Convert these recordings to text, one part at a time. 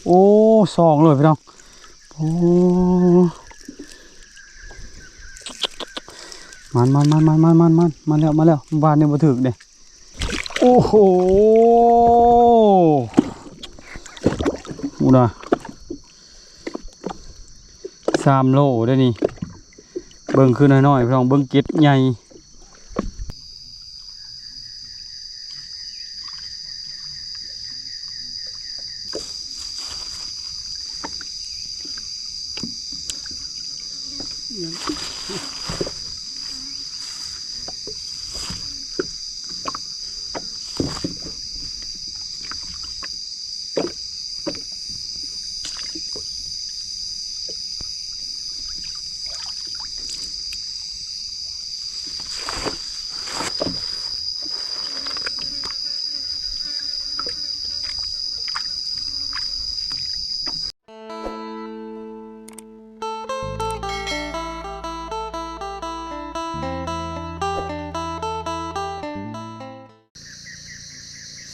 โอ้สองเลยพี่น้องโอ้มันแล้วบ้านนี่มาถึกเนี่ยโอ้โหอูน่ะ3 โลได้นี่เบิ่งคือน้อยๆพี่น้องเบิ่งเก็ดใหญ่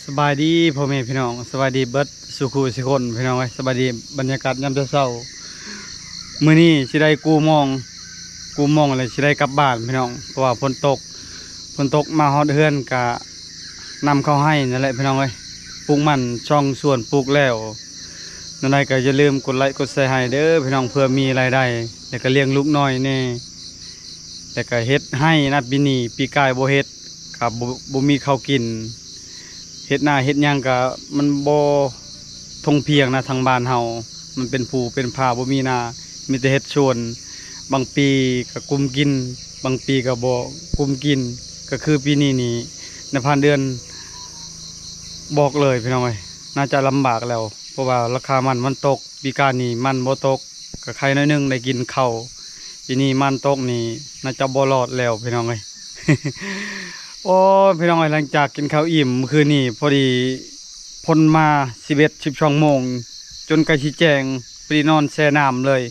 สบายดีพ่อแม่พี่น้องสบายดีเบิดสุขุสิคนพี่น้องไว้สบายดีบรรยากาศยามเช้ามื้อนี้สิได้กูมองอะไรสิได้กลับบ้านพี่น้องเพราะว่าฝนตกมาฮอดเฮือนกะนำเข้าให้นั่นแหละพี่น้องเอ้ยปลูกมันช่องสวนปลูกแล้วนั่นใดก็อย่าลืมกดไลค์กดแชร์ให้เด้อพี่น้องเพื่อมีรายได้แล้วก็เลี้ยงลูกน้อยแน่แต่ก็เฮ็ดให้นะปีนี้ปีกายบ่เฮ็ดกับบ่มีข้าวกินเฮ็ดหน้าเฮ็ดหยังก็มันบ่ทงเพียงนะทางบ้านเฮามันเป็นภูเป็นผาบ่มีนามีแต่เฮ็ดชวนบางปีก็กุมกินบางปีก็บ่กุมกินก็คือปีนี้นี่ในพันเดือนบอกเลยพี่น้องเอ้ยน่าจะลำบากแล้วเพราะว่าราคามันตกปีกายนี้มันบ่ตกก็ใครน้อยหนึงได้กินข้าวปีนี้มันตกนี่น่าจะบ่รอดแล้วพี่น้องเอ้ย โอ้พี่น้องเอ้ยหลังจากกินข้าวอิ่มเมื่อคืนนี้พอดีพ้นมา11-12 โมงจนใกล้สิแจ้งพอดีนอนแช่น้ำเลย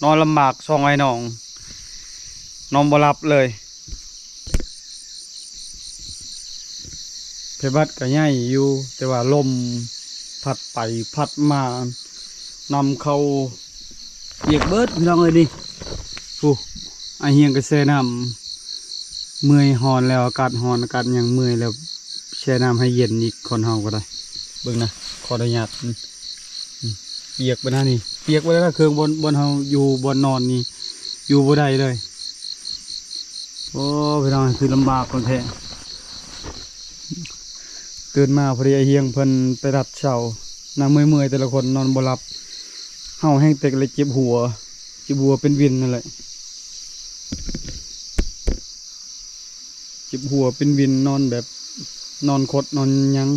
นอนลำบากซองไอ้น้องนอนบ่หลับเลยเพบัดก็ใหญ่อยู่แต่ว่าลมพัดไปพัดมานำเข้าเปียกเบิดพี่น้องเอ้ยนี่ฟูไอเฮียงก็แช่น้ำเมื่อยหอนแล้วอากาศหอนอากาศยังเมื่อยแล้วแช่น้ำให้เย็นอีกคนเฮาก็ได้เบิ่งนะขออนุญาตเปียกไปนะนี่เปียกไปแล้วนะเครื่องบนเฮาอยู่บนนอนนี่อยู่บ่ได้เลยโอ้พี่น้องคือลำบากคนแท้ตื่นมาพอดีไอเฮียงเพิ่นไปรัดเช้าน้ำเมื่อยๆแต่ละคนนอนบ่หลับเฮาแห้งเต็กเลยเจ็บหัวเป็นวินนั่นแหละเจ็บหัวเป็นวินนอนแบบนอนคดนอนยัง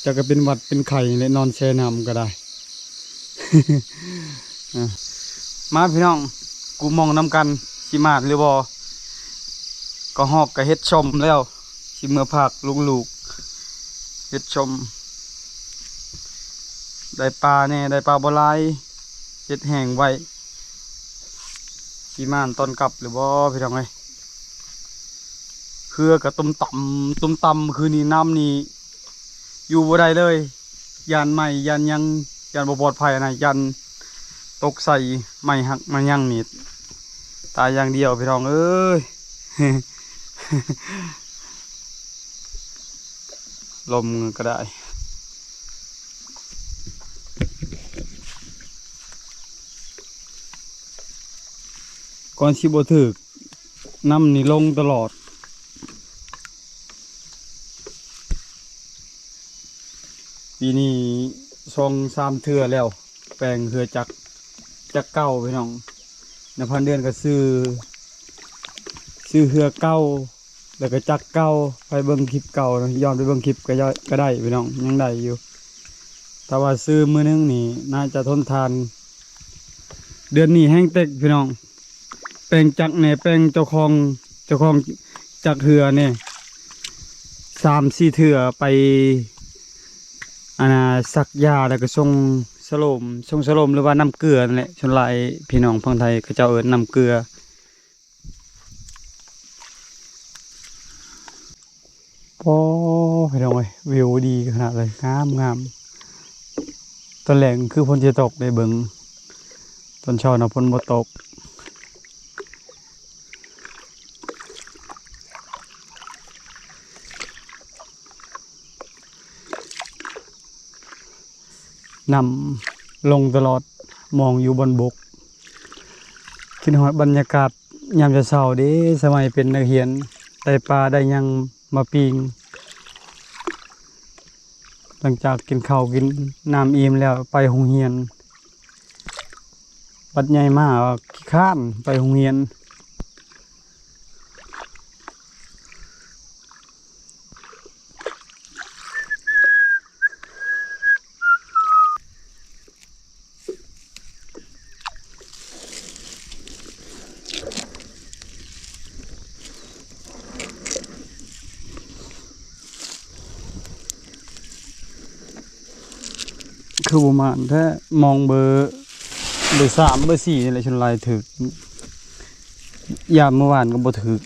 จะก็เป็นหวัดเป็นไข่เลยนอนแช่น้ำก็ได้ มาพี่น้องกูมองน้ำกันสิมาดหรือบ่ก็หอกก็เฮ็ดชมแล้วสิเมื่อผักลูกๆเฮ็ดชมได้ปลาเนี่ยได้ปลาบ่หลายเฮ็ดแห้งไว้สิมาตอนกลับหรือบ่พี่น้องเอ้ยคือกับตุ่มต่ำคือนี่น้ำนี่อยู่บ่ได้เลยยานใหม่ยานยังยานบ่ปลอดภัยนะยานตกใส่ไม่หักมันยังนี่ตายอย่างเดียวพี่น้องเอ้ย ลมก็ได้ก่อนสิบ่ถึกน้ำนี่ลงตลอดปีนี้2-3 เทื่อแล้วแปลงเหือจักเก้าพี่น้องในพันเดือนก็ซื้อเหือเก้าแล้วก็จักเก้าไปเบิ่งคลิปเก่านะย้อนไปเบิ่งคลิปก็ได้พี่น้องยังได้อยู่แต่ว่าซื้อมื้อนึงนี่น่าจะทนทานเดือนนี้แห้งเต็กพี่น้องแปลงจักเนี่ยแปลงเจ้าของจักเหือเนี่ย3-4 เทื่อไปสักยาแล้วก็ส่งสโลมหรือว่าน้ำเกลือนั่นแหละชนหลายพี่น้องพังไทยก็เจ้าเอิ้นน้ำเกลือโอ้พี่น้องเอ้ยวิวดีขนาดเลยงาม ตอนแรกคือฝนจะตกได้เบิ่งตอนเช้าน่ะฝนบ่ตกนำลงตลอดมองอยู่บนบกคิดฮอดบรรยากาศยามเช้าๆเด้สมัยเป็นนักเรียนได้ปลาได้หยังมาปิ้งหลังจากกินข้าวกินน้ำอิ่มแล้วไปโรงเรียนบัดใหญ่มาขี้คร้านไปโรงเรียนคือประมาณถ้ามองเบอร์3เบอร์4นี่แหละชนลายถึกยามเมื่อวานก็บ่ถึก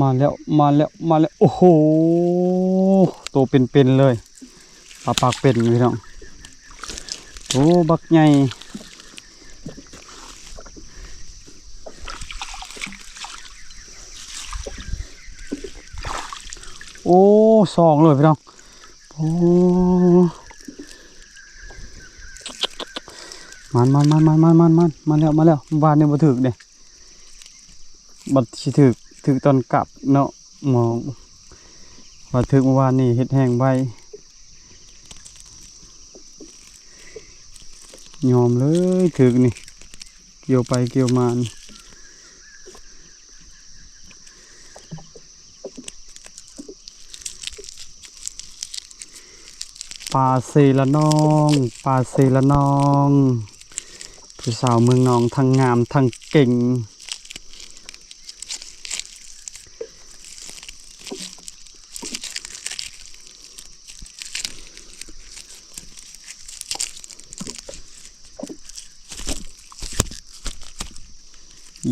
มาแล้วโอ้โหโตเป็นเลยปลาปากเป็นพี่น้องโอ้บักใหญ่โอ้2เลยพี่น้องโอ้มันมาแล้ววานนี่บ่ถึกเด้บัดสิถึกตอนกลับเนาะหมองว่าถึกเมื่อวานนี่เฮ็ดแห้งใบยอมเลยถึกนี่เกี่ยวไปเกี่ยวมาปลาเซละน้องผู้สาวเมืองนองทั้งงามทั้งเก่ง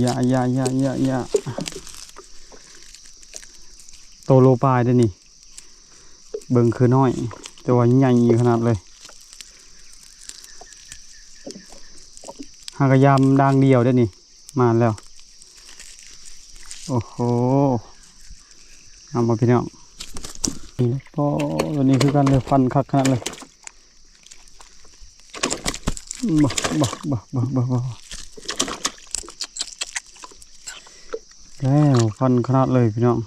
อย่าโตโลปลายได้นี่เบิ่งคือน้อยแต่ว่าใหญ่ขนาดเลยหากยำด่างเดียวได้นี่มาแล้วโอ้โหเอามาพี่น้องนี่ก็ตัวนี้คือกันเลยฟันคักขนาดเลยบ่แล้วฟันขนาดเลยพี่น้อง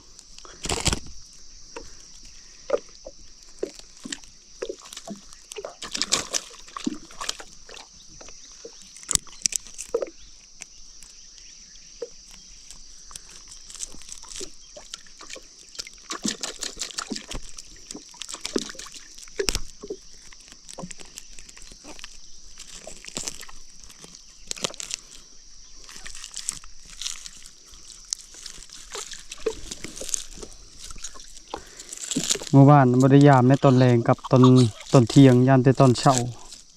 เมื่อวานบริยามในตอนแรงกับตอนเที่ยงยามแต่ตอนเช้า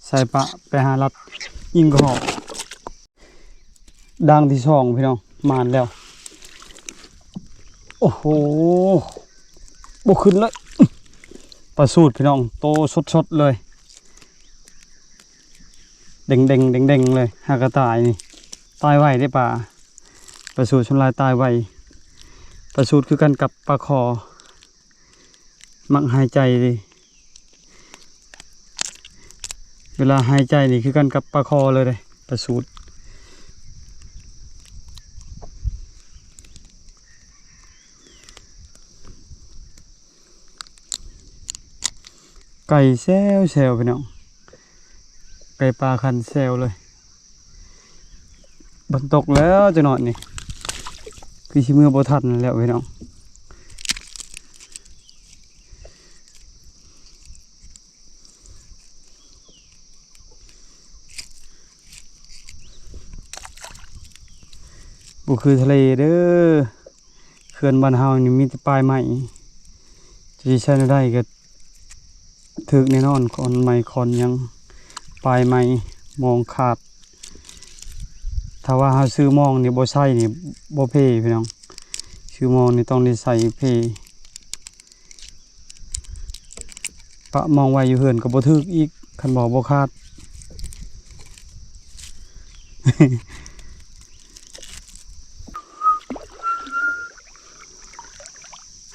ใส่ปะไปหารัดยิงกระหอบดังที่2พี่น้องมานแล้วโอ้โหบกขึ้นเลยปลาสูตรพี่น้องโตสดเลยเด้งเลยหากระต่ายนี่ตายไวได้ปลาสูตรชนลายตายไวปลาสูตรคือกันกับปลาคอมักหายใจดิเวลาหายใจนี่คือกันกับปลาคอเลยปลาสูตรไก่แซวพี่น้องไก่ปลาคันแซวเลยบนตกแล้วจะนอนนี่คือชิมือบ่ทันแล้วพี่น้อง บ่คือทะเลเด้อเขื่อนบ้านเฮานี่มีแต่ปลายไม้จะสิใช้ได้ก็ถึกแน่นอนคอนไม้คอนหยังปลายไม้มองขาดถ้าว่าเฮาซื้อมองนี่บ่ใช่นี่บ่เพพี่น้องซื้อมองนี่ต้องได้ใส่เพปะมองไว้อยู่เฮือนก็บ่ถึกอีกคันบอกบ่ขาด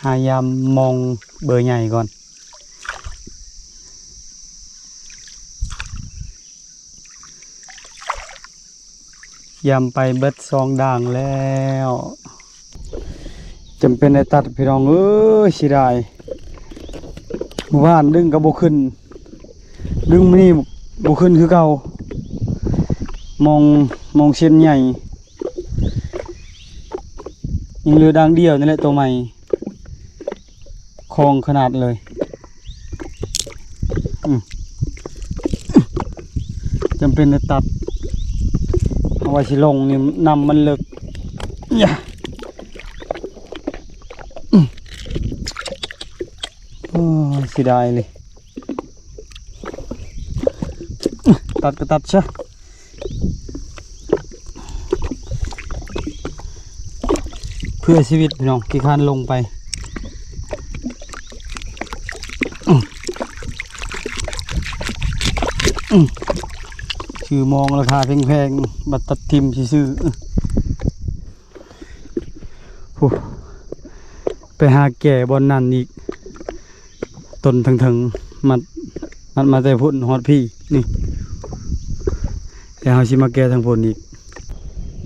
หายามมองเบอร์ใหญ่ก่อนยำไปเบิดซองด่างแล้วจำเป็นในตัดพี่น้องเอ้ยสิได้หมู่บ้านดึงกับบ่ขึ้นดึงมานี่บ่ขึ้นคือเก่ามองเส้นใหญ่ยังเหลือด่างเดียวนี่แหละตัวใหม่คลองขนาดเลยจำเป็นในตัดเอาไว้สิลงนี่นำมันเลิกเนี่ยโอ้เสียดายเลยตัดก็ตัดซะเพื่อชีวิตพี่น้องกี่คันลงไปชื่อมองราคาแพงๆบัตรตัดทิมซื้อไปหาแก่บอลนั่นอีกต้นถึงมันมาแต่พุ่นฮอดพี่นี่แต่เฮาสิมาแก่ทางพุ่นอีก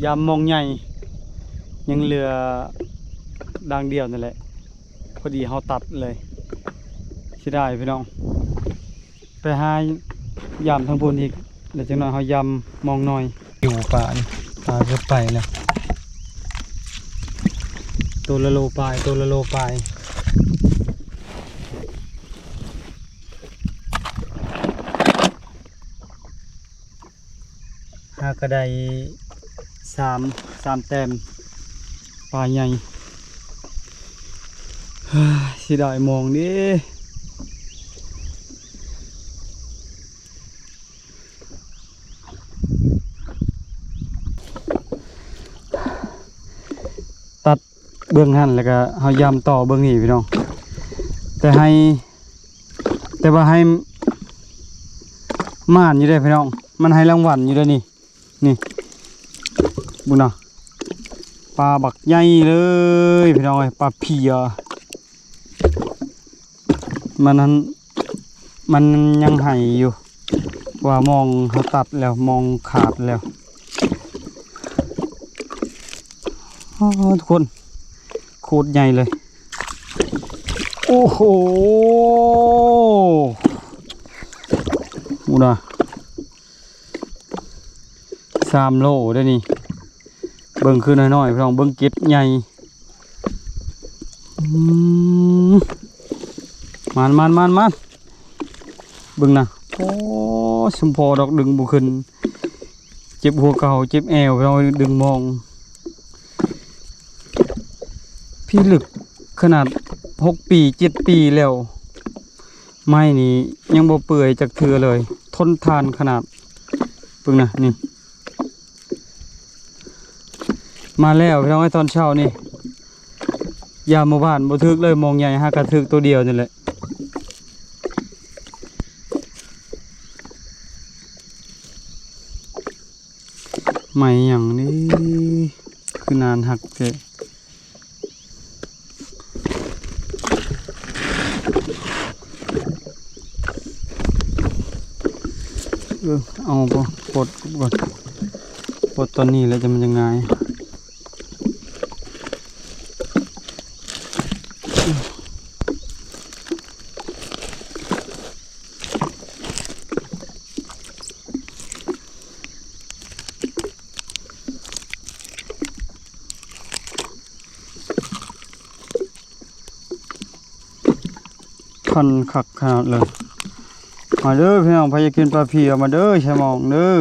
ยามมองใหญ่ยังเหลือด่างเดียวนั่นแหละพอดีเฮาตัดเลยสิได้พี่น้องไปหายามทางพุ่นอีกเดี๋ยวจังหน่อยเฮายำมองหน่อยอยู่ป่านี่ปลาก็ไปแล้วตัวละโลปลายตัวละโลปลายหากระไดสามแต้มปลาใหญ่สิได้มองดิตัดเบื้องหันแล้วก็เฮายำต่อเบื้องนี้พี่น้องแต่ว่าให้ม่านอยู่ได้พี่น้องมันให้รางวัลอยู่ได้นี่บุญนะปลาบักใหญ่เลยพี่น้องปลาเพียมันยังให้อยู่ว่ามองเขาตัดแล้วมองขาดแล้วทุกคนโคตรใหญ่เลยโอ้โหอุดา3 โลได้นี่เบิ่งคือน้อยๆพี่น้องเบิ่งเก็ดใหญ่มันเบิ่งนะโอ้สมพอดอกดึงบุขึ้นเจ็บหัวเก่าเจ็บแอวพี่น้องดึงมองพี่ลึกขนาด6 ปี 7 ปีแล้วไม้นี่ยังบ่เปื่อยจากเถื่อเลยทนทานขนาดเบิ่งนะนี่มาแล้วพี่น้องไอ้ตอนเช้านี่ยามหมู่บ้านบ่ถึกเลยมองใหญ่หากระถึกตัวเดียวนี่แหละใหม่อย่างนี้คือนานหักเจเอาปลดก่อนปลดตอนนี้แล้วจะมันยังไงคันขักขนาดเลยมาเด้อพี่น้องพายกินปลาเพียมาเด้อใช่มองเด้อ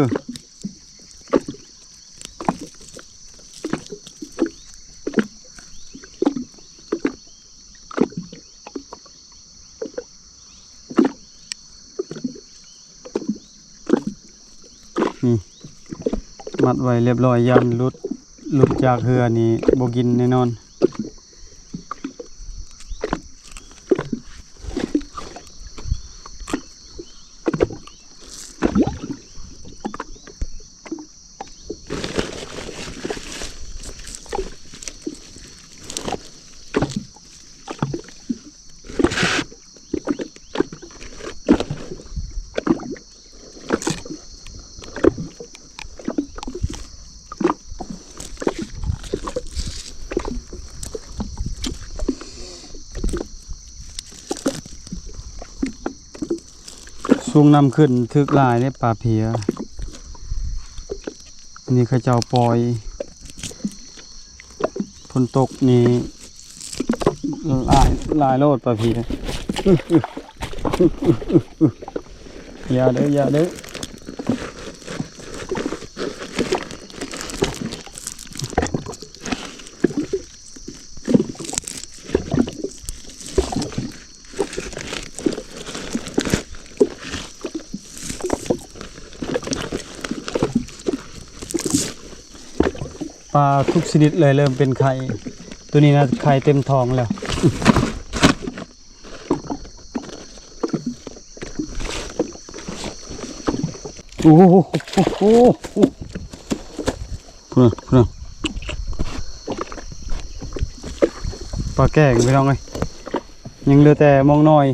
นี่มัดไว้เรียบร้อยยันหลุดจากเรือนี่บ่กินแน่นอนช่วงน้ำขึ้นทึกลายได้ปลาเพียนี่เขาเจ้าปล่อยฝนตกนี่ลายโลดปลาเพียอย่าเด้อปลาทุกชนิดเลยเริ่มเป็นไข่ตัวนี้นะไข่เต็มท้องแล้วโอ้โหเพื่อนปลาแก่งไปลองเลยยังเหลือแต่มองน้อย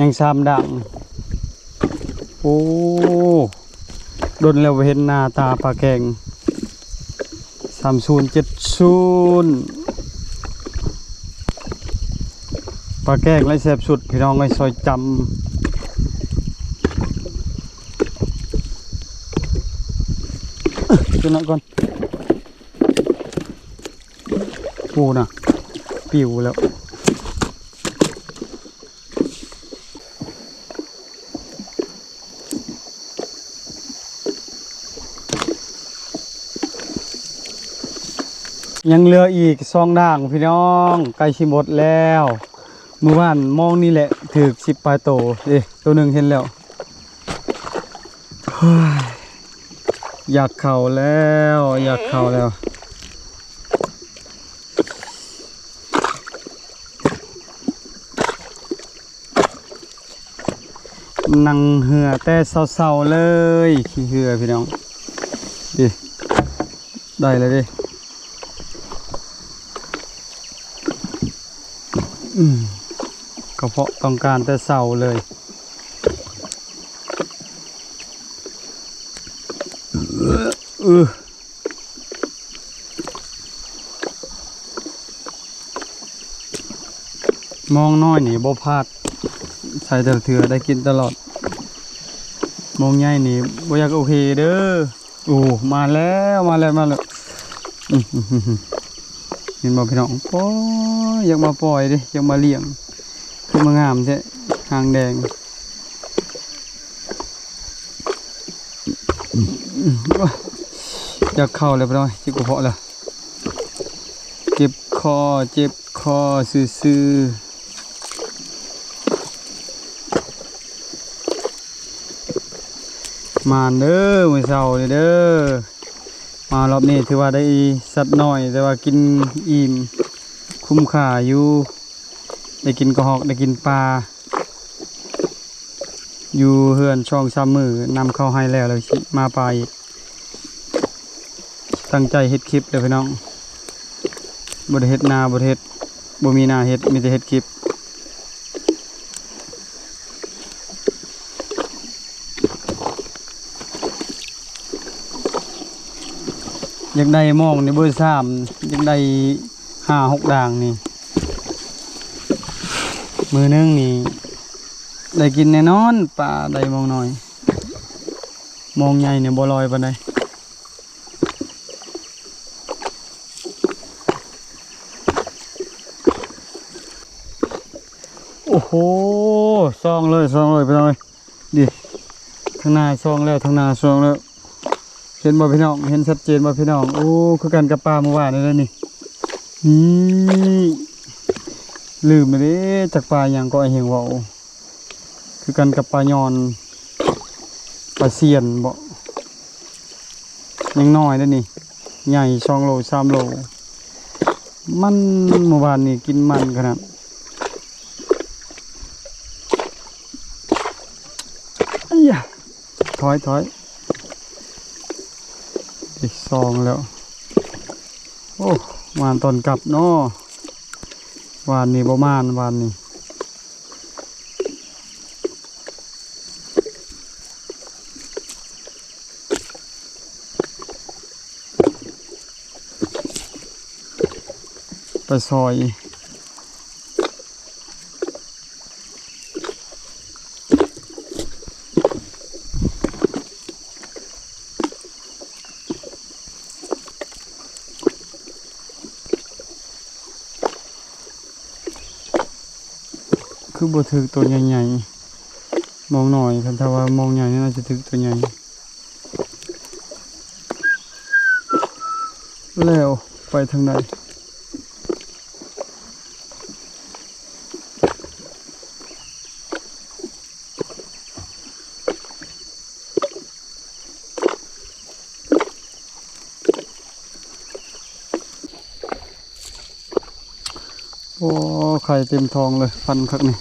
ยังซ้ำดังโอ้โดนแล้วเห็นหน้าตาปลาแก่ง3070ปลาแก้งไรแซ่บสุดพี่น้องไอ้ซอยจำตัวนั้นก่อนโอ้น่ะปิวแล้วยังเหลืออีก2ด่างพี่น้องใกล้ชิหมดแล้วเมื่อวานมองนี่แหละถือ10 ปลายโตตัวหนึ่งเห็นแล้วอยากเข่าแล้วนั่งเหือแต่เศร้าๆเลยขี้เหือพี่น้องได้เลยดิก็เพราะต้องการแต่เศร้าเลยมองน้อยนี่บ่พลาดใส่แต่เถื่อได้กินตลอดมองใหญ่นี่บ่อยากโอเคเด้อมาแล้วเห็นบ่พี่น้องปล่อยอยากมาปล่อยดิอยากมาเลี้ยงคือมางามใช่หางแดงอยากเข้าเลยพี่น้องจิบกระเพาะแล้วเจ็บคอซื่อมาเด้อมื้อเช้านี่เด้อมารอบนี้ถือว่าได้สัตว์น้อยแต่ว่ากินอิ่มคุ้มค่าอยู่ได้กินกระหอกได้กินปลาอยู่เฮือนช่อง3 มื้อนำเข้าให้แล้วสิมาปลาอีกตั้งใจเฮ็ดคลิปเด้อพี่น้องบ่ได้เฮ็ดนาบ่ได้เฮ็ดบ่มีนาเฮ็ดมีแต่เฮ็ดคลิปอยากได้มองในเบอร์3อยากได้5-6ด่างนี่มือนึงนี่ได้กินแน่นอนปลาได้มองน้อยมองใหญ่เนี่ยบ่ลอยปานใดโอ้โหซองเลยไปเลยดิทางหน้าซองแล้วทางหน้าซองแล้วเห็นบ่พี่น้องเห็นชัดเจนบ่พี่น้องโอ้คือกันกับปลาเมื่อวานนี่แล้วนี่ลืมไปเด้จากปลาอย่างก็ไอเหี่ยงว่าวคือกันกับปลายอนปลาเซียนบ่ ยังน้อยเด้อนี่ใหญ่2 โล 3 โลมันเมื่อวานนี่กินมันขนาดอ้ยะถอยอีก2แล้วโอ้วานตอนกลับเนาะวานนี่บ่มานวานนี่ไปซอยคือบ่ถึกตัวใหญ่ๆมองหน่อยคันถ้าว่ามองใหญ่น่าจะถึกตัวใหญ่แล้วไปทางไหนโอ้ไข่เต็มทองเลยฟันคักนี่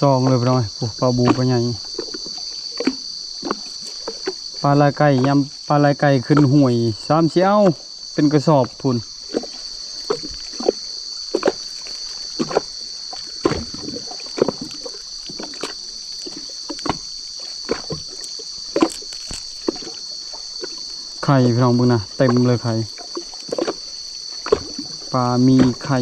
2เลยพี่น้อยปลาบูปลาใหญ่ปลาลายไก่ยำปลาลายไก่ขึ้นห่วย3 เสี้ยวเป็นกระสอบพุ่นไข่พี่น้องเบิ่งนะเต็มเลยไข่ปลามีไข่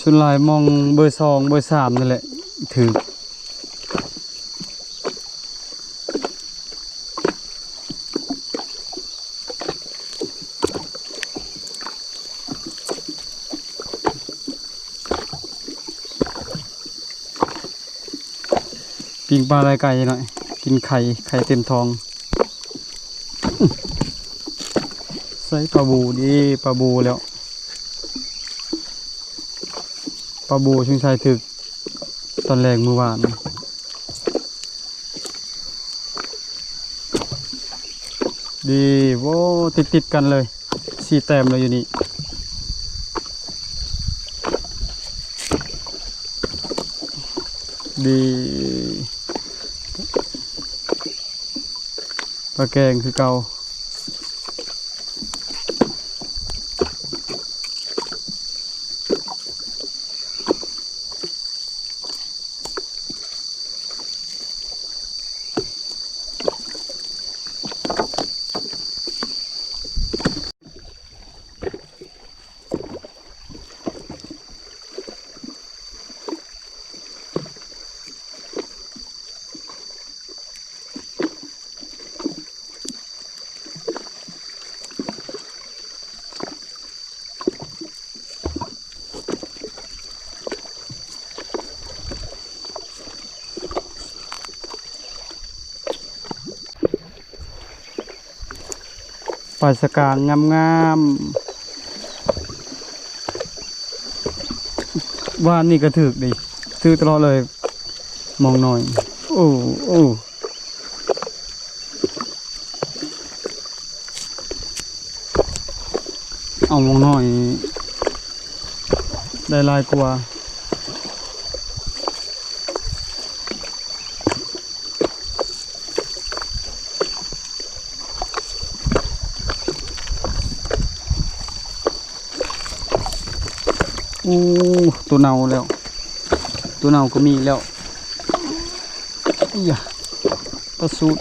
ส่วนหลายมองเบอร์2 เบอร์ 3นั่นแหละถือปิ้งปลาลายไก่หน่อยกินไข่เต็มทองใส่ปลาบูดีปลาบูแล้วปลาบูชุงชายถึกตอนแรกเมื่อวานดีโว้ติดกันเลย4 แต้มเลยอยู่นี่ดีปลาแกงคือเก่าปลาสกางงามๆว่านี่ก็ถึกดิถึกตลอดเลยมองหน่อยโอ้เอามองหน่อยได้ลายกว่าตัวเน่าแล้วตัวเน่าก็มีแล้วอย่าปลาสูตร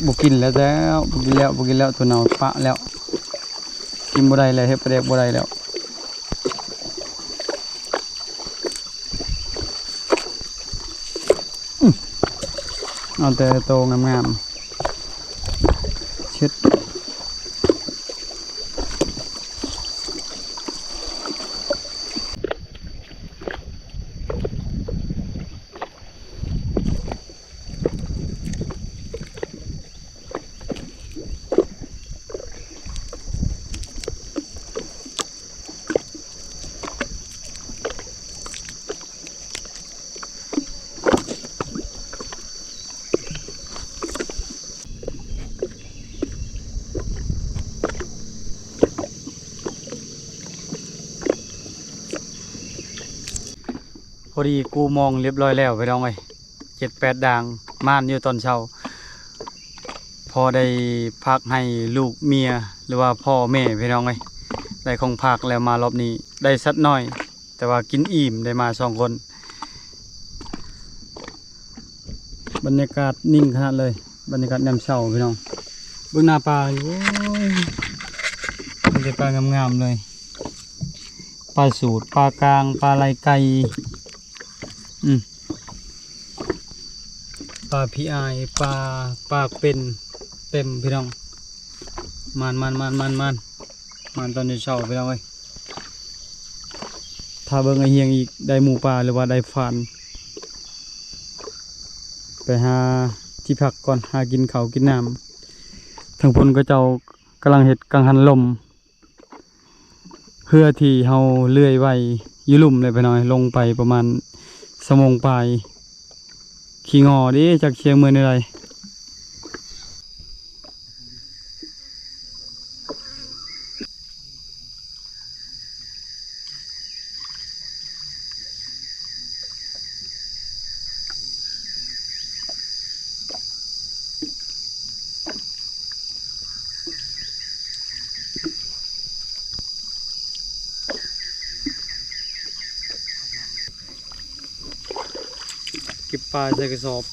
บุกินแล้วบุกินแล้วตัวเน่าปะแล้วกินบ่ได้เลยเฮ็ดประเดกบ่ได้แล้วเอาแต่โตงามๆเช็ด อดีกูมองเรียบร้อยแล้วพี่น้องเอ้ย7-8ด่างม่านอยู่ตอนเช้าพอได้พักให้ลูกเมียหรือว่าพ่อแม่พี่น้องเอ้ยได้ของพักแล้วมารอบนี้ได้สัดน้อยแต่ว่ากินอิ่มได้มา2 คนบรรยากาศนิ่งขนาดเลยบรรยากาศแนมเช้าพี่น้องเบื้องหน้าปลาอยู่โอ้ยมันจะปลางามๆเลยปลาสูตรปลากลางปลาไหลไก่ปลาพีไอปลาเป็นเต็มพี่น้องมันตอนเช้าพี่น้องเอ้ยถ้าเบิ่งไอเฮียงอีกได้หมูปลาหรือว่าได้ฟานไปหาที่พักก่อนหากินข้าวกินน้ำทางพลก็เจ้ากำลังเห็ดกังหันลมเพื่อที่เฮาเลื่อยไว้ยุลุ่มเลยไปหน่อยลงไปประมาณสมงปลายขี้งอดิจากเชียงเมืองอะไรเก็บปลาใส่กระสอบ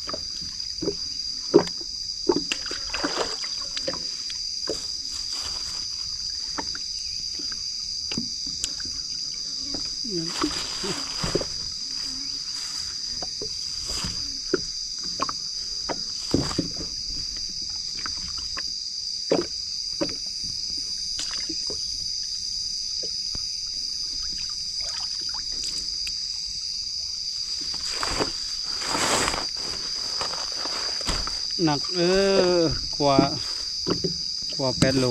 หนักกว่า8 โล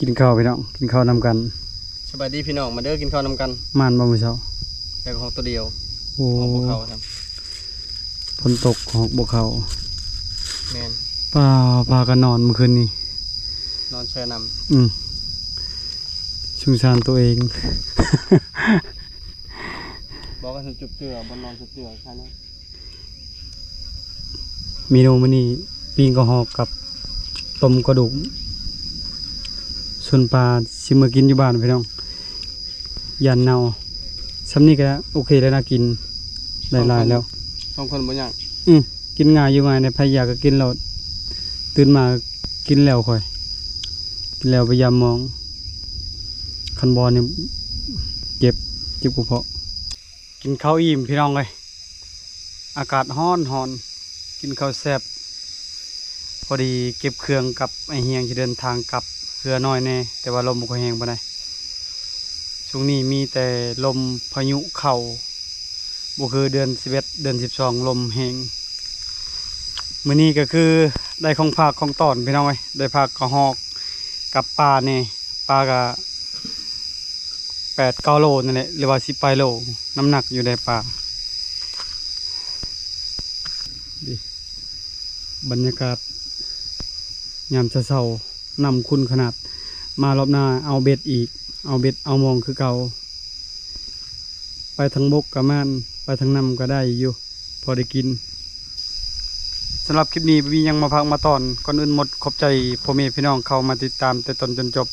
กินข้าวพี่น้องกินข้าวนำกันสบายดีพี่น้องมาเด้อกินข้าวนำกันมันบ่มื้อเช้าแต่ของตัวเดียวโอ้ของพวกเขาครับฝนตกของพวกเขาแม่นปลากันนอนเมื่อคืนนี้นอนแช่น้ำชุมชานตัวเองบอกกันจุบเจือบนนอนจุบเจือใช่ไหมมีโนมันนี่ปิ้งกระหอกกับต้มกระดูกส่วนปลาชิมมากินอยู่บ้านพี่น้องยันเนาซ้ำนี่ก็โอเคแล้วนะกินได้หลายแล้ว2 คนบ่ยากกินง่ายอยู่ง่ายในพายากก็กินแล้วตื่นมากินแล้วค่อยกินแล้วพยายามมองคันบอลนี่เจ็บกระเพาะกินข้าวอิ่มพี่น้องเลยอากาศร้อนกินข้าวแซ่บพอดีเก็บเครื่องกับไอเฮียงจะเดินทางกลับเรือน้อยแน่แต่ว่าลมบ่ค่อยแห้งปานใดช่วงนี้มีแต่ลมพายุเข้าบ่คือเดือน11เดือน12ลมแห้งมื้อนี้ก็คือได้ของภาคของตอนพี่น้องเอ้ยได้ภาคกระหอกกับปลานี่ปลาก็8-9 โลนั่นแหละหรือว่า10 ปลายโลน้ำหนักอยู่ในปลาบรรยากาศยามเช้านำคุณขนาดมารอบหน้าเอาเบ็ดอีกเอาเบ็ดเอามองคือเก่า ไปทางบกก็ม่านไปทางน้ำก็ได้อยู่พอได้กินสำหรับคลิปนี้มียังมาพักมาตอนก่อนอื่นหมดขอบใจพ่อแม่พี่น้องเข้ามาติดตามแต่ต้นจนจบ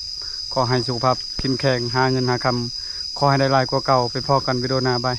ขอให้สุขภาพเข้มแข็งหาเงินหาคำขอให้ได้หลายกว่าเก่าไปพอกันวิดีโอหน้าบาย